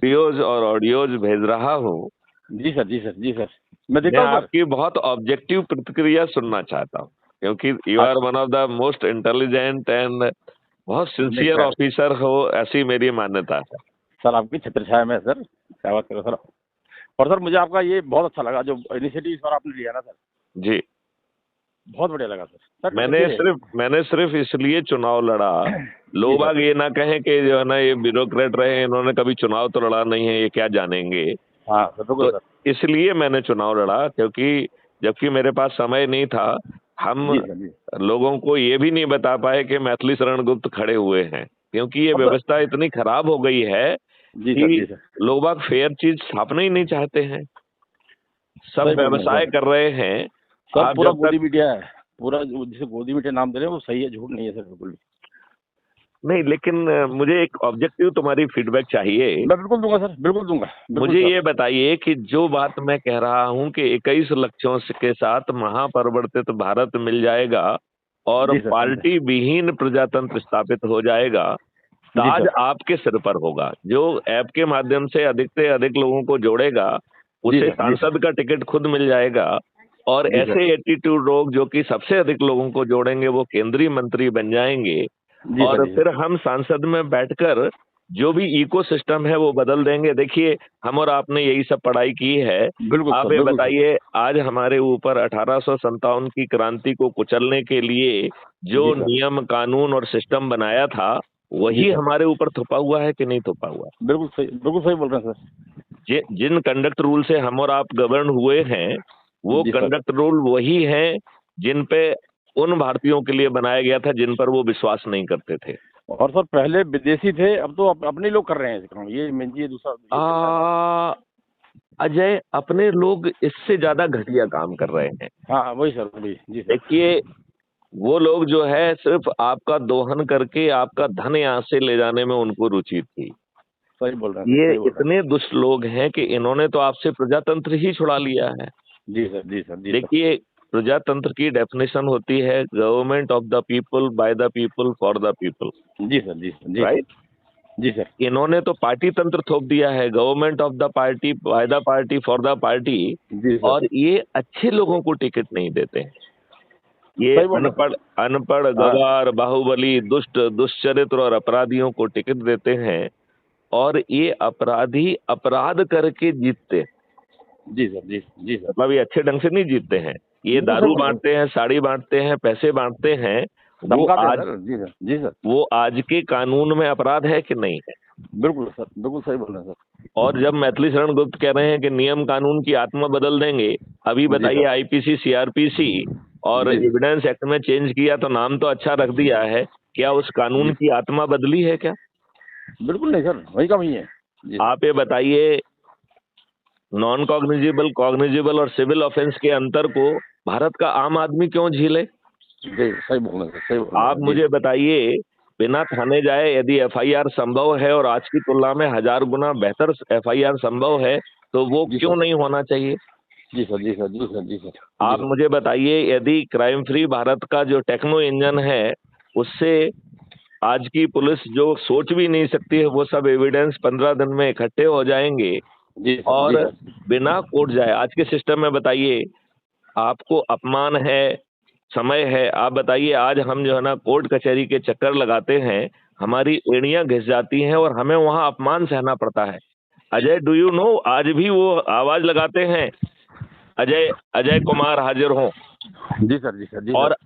Videos और audios भेज रहा हूँ। जी सर, जी सर, जी सर, मैं मैं देखता हूँ सर। आपकी बहुत ऑब्जेक्टिव प्रतिक्रिया सुनना चाहता हूँ, क्योंकि यू आर अच्छा, one of the most intelligent and बहुत नहीं सिंसियर सर, ऑफिसर हो, ऐसी मेरी मान्यता है। सर आपकी छत्र छाया में है सर, क्या बात कर रहे हो सर। और सर मुझे आपका ये बहुत अच्छा लगा जो इनिशिएटिव इस बार आपने लिया ना सर, जी। बहुत बढ़िया लगा सर। सर तो मैंने देखिए। सिर्फ मैंने सिर्फ इसलिए चुनाव लड़ा, जी लोग सर। बाग ये ना कहें कि जो है ना ये ब्यूरोक्रेट रहे, इन्होंने कभी चुनाव तो लड़ा नहीं है, ये क्या जानेंगे। हाँ सर, बिल्कुल तो सर। इसलिए मैंने चुनाव लड़ा, क्योंकि जबकि मेरे पास समय नहीं था, हम जी सर, जी। लोगों को ये भी नहीं बता पाए कि मैथिली शरण गुप्त खड़े हुए हैं, क्योंकि ये अब तो व्यवस्था इतनी खराब हो गई है जी सर, जी कि सर, लोग बाग फेयर चीज छापना ही नहीं चाहते हैं, सब सही बोल रहे हैं व्यवसाय सर। कर रहे हैं। सर आप पूरा जब तक गोदी मीडिया है, पूरा जिसे गोदी मीडिया नाम दे रहे हैं वो सही है, झूठ नहीं है सर, बिल्कुल भी। नहीं, लेकिन मुझे एक ऑब्जेक्टिव तुम्हारी फीडबैक चाहिए। मैं बिल्कुल दूंगा सर, बिल्कुल दूंगा, बिल्कुल मुझे सर। ये बताइए कि जो बात मैं कह रहा हूं कि 21 लक्ष्यों के साथ महापरिवर्तित भारत मिल जाएगा और जी सर, जी सर, पार्टी विहीन प्रजातंत्र स्थापित हो जाएगा, जी ताज सर, आपके सिर पर होगा। जो ऐप के माध्यम से अधिक से अधिक लोगों को जोड़ेगा, जी उसे सर, जी सर, सांसद का टिकट खुद मिल जाएगा। और जी सर, ऐसे एटीट्यूड लोग जो कि सबसे अधिक लोगों को जोड़ेंगे, वो केंद्रीय मंत्री बन जाएंगे। जी सर, और जी सर, फिर हम संसद में बैठकर जो भी इकोसिस्टम है वो बदल देंगे। देखिए, हम और आपने यही सब पढ़ाई की है। बिल्कुल आप सर, ये बिल्कुल सर। बताइए, आज हमारे ऊपर 1857 की क्रांति को कुचलने के लिए जी जो सर, नियम कानून और सिस्टम बनाया था, जी वही सर, हमारे ऊपर थोपा हुआ है कि नहीं थोपा हुआ बिल्कुल सही बोल रहे हैं सर। जिन कंडक्ट रूल से हम और आप गवर्न हुए हैं, वो जी सर। कंडक्ट रूल वही हैं जिन पे उन भारतीयों के लिए बनाया गया था जिन पर वो विश्वास नहीं करते थे। और सर पहले विदेशी थे, अब तो अपने लोग कर रहे हैं काम, ये ये दूसरा ये चल रहा है सर। अजय, अपने लोग इससे ज्यादा घटिया काम कर रहे हैं। हाँ हाँ, वही सर, वही, जी सर। देखिए, वो लोग जो है सिर्फ आपका दोहन करके आपका धन यहाँ से ले जाने में उनको रुचि थी। सही बोल रहे हैं सर, ये सही बोल रहे इतने दुष्ट लोग हैं कि इन्होंने तो आपसे प्रजातंत्र ही छुड़ा लिया है। हैं। जी सर, जी सर, जी सर, देखिए, प्रजातंत्र की डेफिनेशन होती है government of the people, by the people, for the people. जी सर, जी सर, जी सर, राइट। जी सर, इन्होंने तो पार्टी तंत्र थोप दिया है, government of the party, by the party, for the party. जी सर। और ये अच्छे लोगों को टिकट नहीं देते हैं। ये सही बोल रहे हैं अनपढ़ अनपढ़ सर। हाँ। गवार, बाहुबली, दुष्ट, दुष्चरित्र और अपराधियों को टिकट देते हैं। और ये अपराधी अपराध करके जीतते हैं। जी सर, जी जी सर, मतलब ये अच्छे ढंग से नहीं जीतते हैं। ये बिल्कुल सही दारू बोल रहे हैं। बांटते हैं, साड़ी बांटते हैं, पैसे बांटते हैं। वो धमकाते हैं आज सर, जी सर, जी सर, वो आज के कानून में अपराध है कि नहीं है। बिल्कुल सर, बिल्कुल सही बोल रहे हैं और जब मैथिली शरण गुप्त कह रहे हैं कि नियम कानून की आत्मा बदल देंगे, अभी सर। जी बताइए, सर, आईपीसी, सीआरपीसी और जी सर, एविडेंस एक्ट में चेंज किया तो नाम तो अच्छा रख दिया है, क्या उस कानून जी की आत्मा बदली है क्या? बिल्कुल नहीं सर, वही का वही है। जी सर, आप ये बताइए, नॉन कॉग्निजिबल, कॉग्निजिबल और सिविल ऑफेंस के अंतर को भारत का आम आदमी क्यों झेले? जी सही बोल रहे हैं सर, सही बोल रहे हैं आप सर, जी मुझे सर, बताइए, बिना थाने जाए यदि एफआईआर संभव है और आज की तुलना में 1000 गुना बेहतर एफआईआर संभव है, तो वो जी क्यों सर, नहीं होना चाहिए? जी सर, जी सर, जी सर, जी सर, जी आप सर, मुझे बताइए, यदि क्राइम फ्री भारत का जो टेक्नो इंजन है, उससे आज की पुलिस जो सोच भी नहीं सकती है, वो सब एविडेंस 15 दिन में इकट्ठे हो जाएंगे। जी सर, जी और सर, बिना कोर्ट जाए, आज के सिस्टम में बताइए, आपको अपमान है, समय है, आप बताइए, आज हम जो है ना कोर्ट कचहरी के चक्कर लगाते हैं, हमारी एड़ियां घिस जाती हैं और हमें वहां अपमान सहना पड़ता है। अजय, डू यू नो, आज भी वो आवाज लगाते हैं, अजय अजय कुमार हाजिर हो। जी सर, जी सर, जी सर। और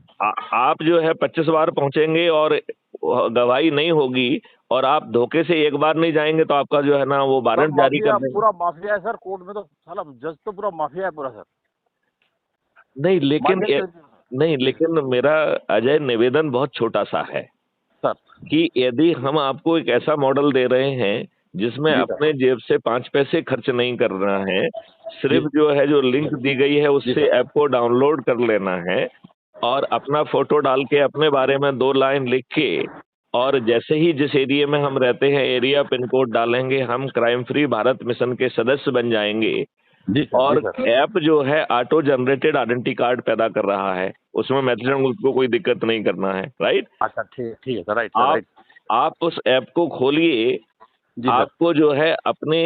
आप जो है 25 बार पहुंचेंगे और गवाही नहीं होगी, और आप धोखे से एक बार नहीं जाएंगे, तो आपका जो है ना वो सर वारंट जारी कर माफिया, देंगे। पूरा माफिया है सर कोर्ट में, तो साला जज तो पूरा माफिया है पूरा सर। नहीं लेकिन मार्केट ये- कर। नहीं, जी सर, लेकिन मेरा, अजय, निवेदन बहुत छोटा सा है सर, कि यदि हम आपको एक ऐसा मॉडल दे रहे हैं जिसमें जी सर, अपने जेब से 5 पैसे खर्च नहीं करना है, जी सिर्फ जो है जो लिंक दी गई है जी उससे सर, ऐप को डाउनलोड कर लेना है, और अपना फोटो डाल के अपने बारे में 2 लाइन लिख के, और जैसे ही जिस एरिया में हम रहते हैं एरिया पिन कोड डालेंगे, हम क्राइम फ्री भारत मिशन के सदस्य बन जाएंगे। जी सर, जी और सर। ऐप जो है ऑटो जनरेटेड आइडेंटिटी कार्ड पैदा कर रहा है, उसमें मैथमेटिक्स को कोई दिक्कत नहीं करना है। राइट। अच्छा, ठीक ठीक है सर, राइट सर, आप राइट। आप उस ऐप को खोलिए, जी सर। आपको जो है अपने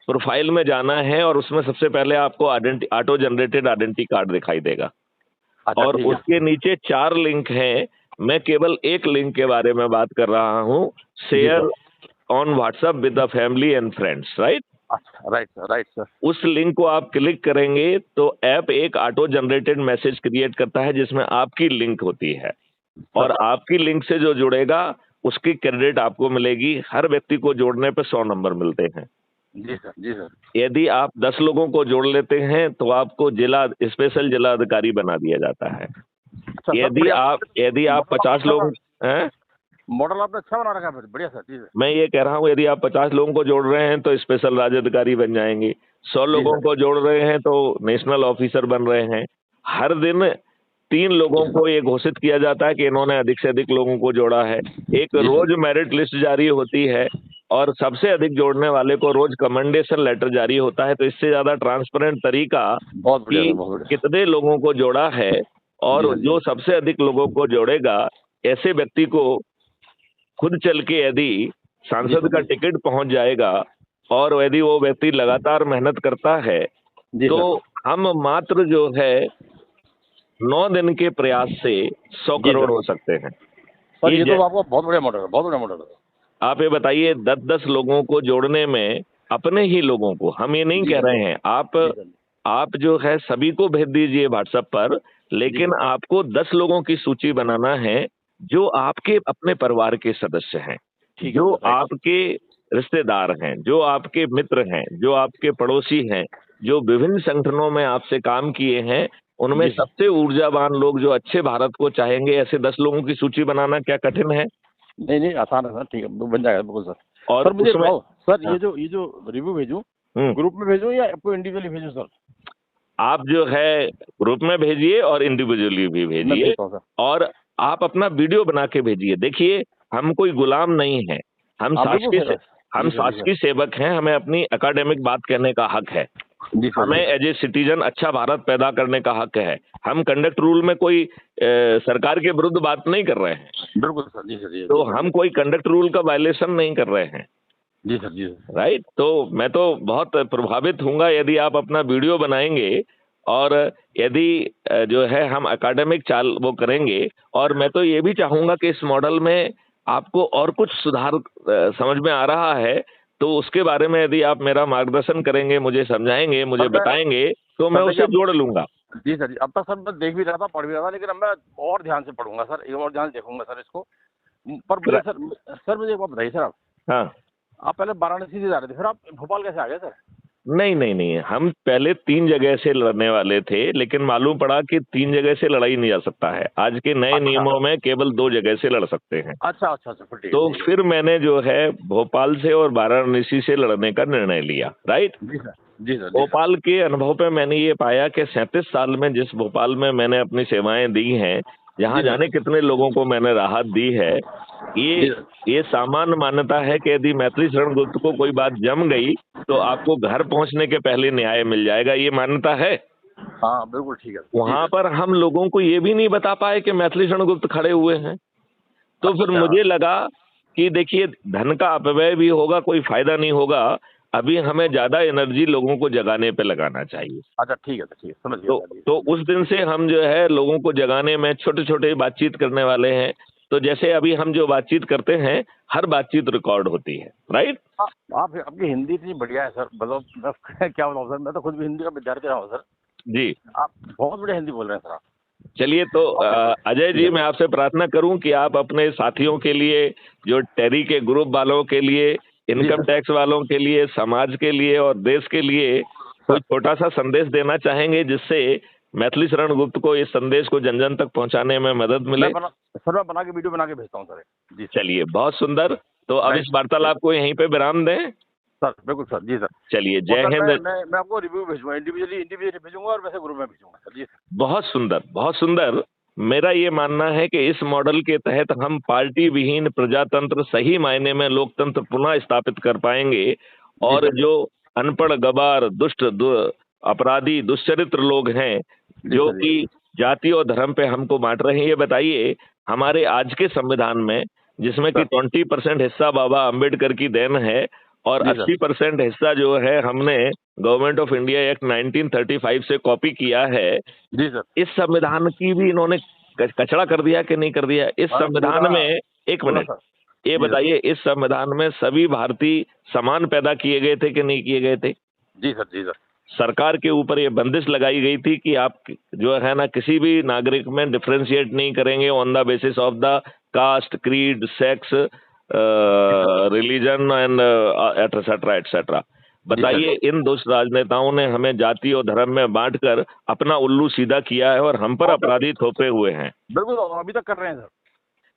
प्रोफाइल में जाना है और उसमें सबसे पहले आपको ऑटो जनरेटेड आइडेंटिटी कार्ड दिखाई देगा अच्छा और ठीक है। उसके नीचे 4 लिंक हैं। मैं केवल एक लिंक के बारे में बात कर रहा हूँ, जी share sir. On WhatsApp with the family and friends, right? अच्छा, राइट सर, राइट सर। उस लिंक को आप क्लिक करेंगे तो ऐप एक ऑटो जनरेटेड मैसेज क्रिएट करता है जिसमें आपकी लिंक होती है और सर। आपकी लिंक से जो जुड़ेगा उसकी क्रेडिट आपको मिलेगी। हर व्यक्ति को जोड़ने पे 100 नंबर मिलते हैं। जी सर, जी सर। यदि आप 10 लोगों को जोड़ लेते हैं तो आपको स्पेशल जिला अधिकारी बना दिया जाता है। अच्छा सर, बढ़िया। यदि आप 50 लोग हैं, मॉडल आपने अच्छा बना रखा है फिर, बढ़िया सर। जी सर। मैं ये कह रहा हूँ यदि आप 50 लोगों को जोड़ रहे हैं तो स्पेशल राज्य अधिकारी बन जाएंगे। 100 जी लोगों सर। को जोड़ रहे हैं तो नेशनल ऑफिसर बन रहे हैं। हर दिन 3 लोगों को ये घोषित किया जाता है कि इन्होंने अधिक से अधिक लोगों को जोड़ा है। एक जी रोज सर। मेरिट लिस्ट जारी होती है और सबसे अधिक जोड़ने वाले को रोज कमेंडेशन लेटर जारी होता है। तो इससे ज्यादा ट्रांसपेरेंट तरीका बहुत बढ़िया कि सर, बहुत बढ़िया। कितने लोगों को जोड़ा है जी और सर, जी जो सर। सबसे अधिक लोगों को जोड़ेगा ऐसे व्यक्ति को खुद चल के यदि जी सांसद सर, का जी सर। टिकट पहुंच जाएगा और यदि वो व्यक्ति लगातार मेहनत करता है जी तो सर। हम मात्र जो है 9 दिन के प्रयास से 100 जी करोड़ सर। हो सकते हैं। सर ये ये तो आपका बहुत बढ़िया मॉडल है, बहुत बढ़िया मॉडल है। आप ये बताइए 10-10 लोगों को जोड़ने में अपने ही लोगों को, हम ये नहीं जी कह सर। रहे हैं जी सर। आप जो है सभी को भेज दीजिए व्हाट्सएप पर, जी लेकिन सर। आपको 10 लोगों की सूची बनाना है जो आपके अपने परिवार के सदस्य हैं, ठीक है जो सर, राइट। आपके रिश्तेदार हैं, जो आपके मित्र हैं, जो आपके पड़ोसी हैं, जो विभिन्न संगठनों में आपसे काम किए हैं, उनमें जी सर। सबसे ऊर्जावान लोग जो अच्छे भारत को चाहेंगे, ऐसे 10 लोगों की सूची बनाना क्या कठिन है? नहीं नहीं, आसान है सर, ठीक है, बन जाएगा बिल्कुल सर। और सर मुझे उसमें बताओ सर, हाँ, ये जो रिव्यू भेजूं, हुँ, ग्रुप में भेजूं या आपको इंडिविजुअली भेजूं सर? आप जो है ग्रुप में भेजिए और इंडिविजुअली भी मैं भेजिए भेजता हूँ सर। और आप अपना वीडियो बना के भेजिए। देखिए, हम कोई गुलाम नहीं हैं, हाँ बिल्कुल सर। हम जी सर, जी सर। शासकीय सेवक हैं, हमें अपनी एकेडमिक बात कहने का हक है। जी सर, हमें जी एज ए सिटीजन अच्छा भारत पैदा करने का हक है। हम कंडक्ट रूल में कोई सरकार के विरुद्ध बात नहीं कर रहे हैं, सर। बिल्कुल सर, जी सर, जी तो सर। हम कोई कंडक्ट रूल का वायलेशन नहीं कर रहे हैं, जी सर, जी सर। राइट? तो मैं तो बहुत प्रभावित हूँगा यदि आप अपना वीडियो बनाएँगे और यदि जो है हम एकेडमिक चाल वो करेंगे और मैं तो ये भी चाहूँगा कि इस मॉडल में आपको और कुछ सुधार समझ में आ रहा है, तो उसके बारे में यदि आप मेरा मार्गदर्शन करेंगे, मुझे समझाएँगे, मुझे सर मैं बताएँगे, तो मैं सर देखिए उसे अब, जोड़ लूँगा। जी सर जी, अब तक सर मैं देख भी रहा था, पढ़ भी रहा था, लेकिन अब मैं और ध्यान से पढ़ूंगा सर, एक और ध्यान से देखूंगा सर इसको। पर मुझे र सर मुझे एक बात बताइए सर, हाँ। आप पहले वाराणसी से जा रहे थे, फिर आप भोपाल कैसे आ गए सर? नहीं, नहीं, नहीं, हम पहले 3 जगह से लड़ने वाले थे, लेकिन मालूम पड़ा कि 3 जगह से लड़ा ही नहीं जा सकता है। आज के नए अच्छा नियमों में केवल 2 जगह से लड़ सकते हैं। अच्छा अच्छा अच्छा, फिर ठीक है, तो ठीक है। फिर मैंने जो है भोपाल से और वाराणसी से लड़ने का निर्णय लिया, राइट? जी सर, जी सर, जी सर। भोपाल के अनुभव पे मैंने ये पाया कि 37 साल में जिस भोपाल में मैंने अपनी सेवाएं दी हैं, जहां जी सर। जाने कितने लोगों को मैंने राहत दी है, जी ये सर। ये सामान्य मान्यता है कि यदि मैथिली शरण गुप्त को कोई बात जम गई, तो आपको घर पहुंचने के पहले न्याय मिल जाएगा, ये मान्यता है। हाँ बिल्कुल ठीक है, जी वहां सर। पर हम लोगों को ये भी नहीं बता पाए कि मैथिली शरण गुप्त खड़े हुए हैं। तो फिर अच्छा मुझे लगा कि देखिए धन का अपव्यय भी होगा, कोई फायदा नहीं होगा। अभी हमें ज्यादा एनर्जी लोगों को जगाने पे लगाना चाहिए। अच्छा, ठीक है सर, ठीक है, समझ गया तो सर, जी तो सर। उस दिन से हम जो है लोगों को जगाने में छोटे-छोटे बातचीत करने वाले हैं। तो जैसे अभी हम जो बातचीत करते हैं, हर बातचीत रिकॉर्ड होती है, राइट? आप आपकी हिंदी इतनी बढ़िया है सर, मतलब मैं क्या बताऊँ सर, मैं तो खुद भी हिंदी का विद्यार्थी रहा हूँ सर। जी। आप बहुत बढ़िया हिंदी बोल रहे हैं सर आप। चलिए तो अजय ठीक जी है मैं आपसे प्रार्थना करूं कि आप अपने साथियों के लिए, जो टेरी के ग्रुप वालों के लिए, जी इनकम सर। टैक्स वालों के लिए, समाज के लिए और देश के लिए कोई सर छोटा-सा संदेश देना चाहेंगे जिससे मैथिली शरण गुप्त को इस संदेश को जन-जन तक पहुंचाने में मदद मिले? मैं बना के वीडियो बना के भेजता हूँ सर। जी सर। चलिए, बहुत सुंदर। तो अब इस राइट। वार्तालाप को यहीं पे विराम दें। सर बिल्कुल सर, जी सर। चलिए, और जय सर हिंद। मैं आपको रिव्यू भेजूंगा, इंडिविजुअली इंडिविजुअली भेजूंगा और वैसे ग्रुप में भेजूंगा सर। जी सर। बहुत सुंदर, बहुत सुंदर। मेरा ये मानना है कि इस मॉडल के तहत हम पार्टी विहीन प्रजातंत्र, सही मायने में लोकतंत्र पुनः स्थापित कर पाएंगे जी और सर। जो अनपढ़, गवार, दुष्ट, अपराधी, दुष्चरित्र लोग हैं, जी जो सर। जी कि जाति और धर्म पे हमको बांट रहे हैं, ये बताइए हमारे आज के संविधान में जिसमें कि 20% हिस्सा बाबा अंबेडकर की देन है और जी सर। 80% हिस्सा जो है हमने गवर्नमेंट ऑफ इंडिया एक्ट 1935 से कॉपी किया है। जी सर। इस संविधान की भी इन्होंने कचड़ा कर दिया कि नहीं कर दिया? इस हाँ, संविधान में एक पूरा मिनट, सर। ये जी सर। बताइए, इस संविधान में सभी भारतीय समान पैदा किए गए थे कि नहीं किए गए थे? जी सर। जी सर। सरकार के ऊपर ये बंदिश लगाई गई थी कि आप जो है ना किसी भी नागरिक में डिफरेंशिएट नहीं करेंगे on the basis of the caste, creed, sex, religion and etcetera etcetera. बताइए, इन दुष्ट राजनेताओं ने हमें जाति और धर्म में बांटकर अपना उल्लू सीधा किया है और हम पर अपराधी थोपे हुए हैं। बिल्कुल, अभी तक कर रहे हैं सर,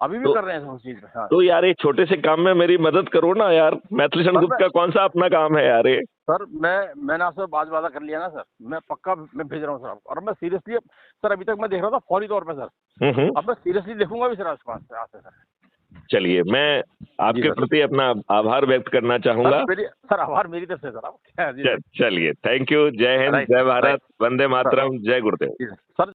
अभी भी कर रहे हैं सर उस चीज पे। हाँ। तो यार एक छोटे से काम में मेरी मदद करो ना यार। मैथिलीशरण सर, गुप्त का कौन सा अपना काम है यार ये? सर मैंने आपसे बात वादा कर लिया ना सर, मैं पक्का मैं भेज रहा हूँ सर आपको। और मैं सीरियसली सर अभी तक मैं देख रहा था फौरी तौर पे सर, अब मैं सीरियसली देखूंगा भी सर आपके पास से आते सर। चलिए, मैं आपके प्रति अपना आभार व्यक्त करना चाहूंगा। सर आभार मेरी तरफ से सर। आप जी सर। चलिए, थैंक यू। जय हिंद, जय भारत, वंदे मातरम, जय गुरुदेव। सर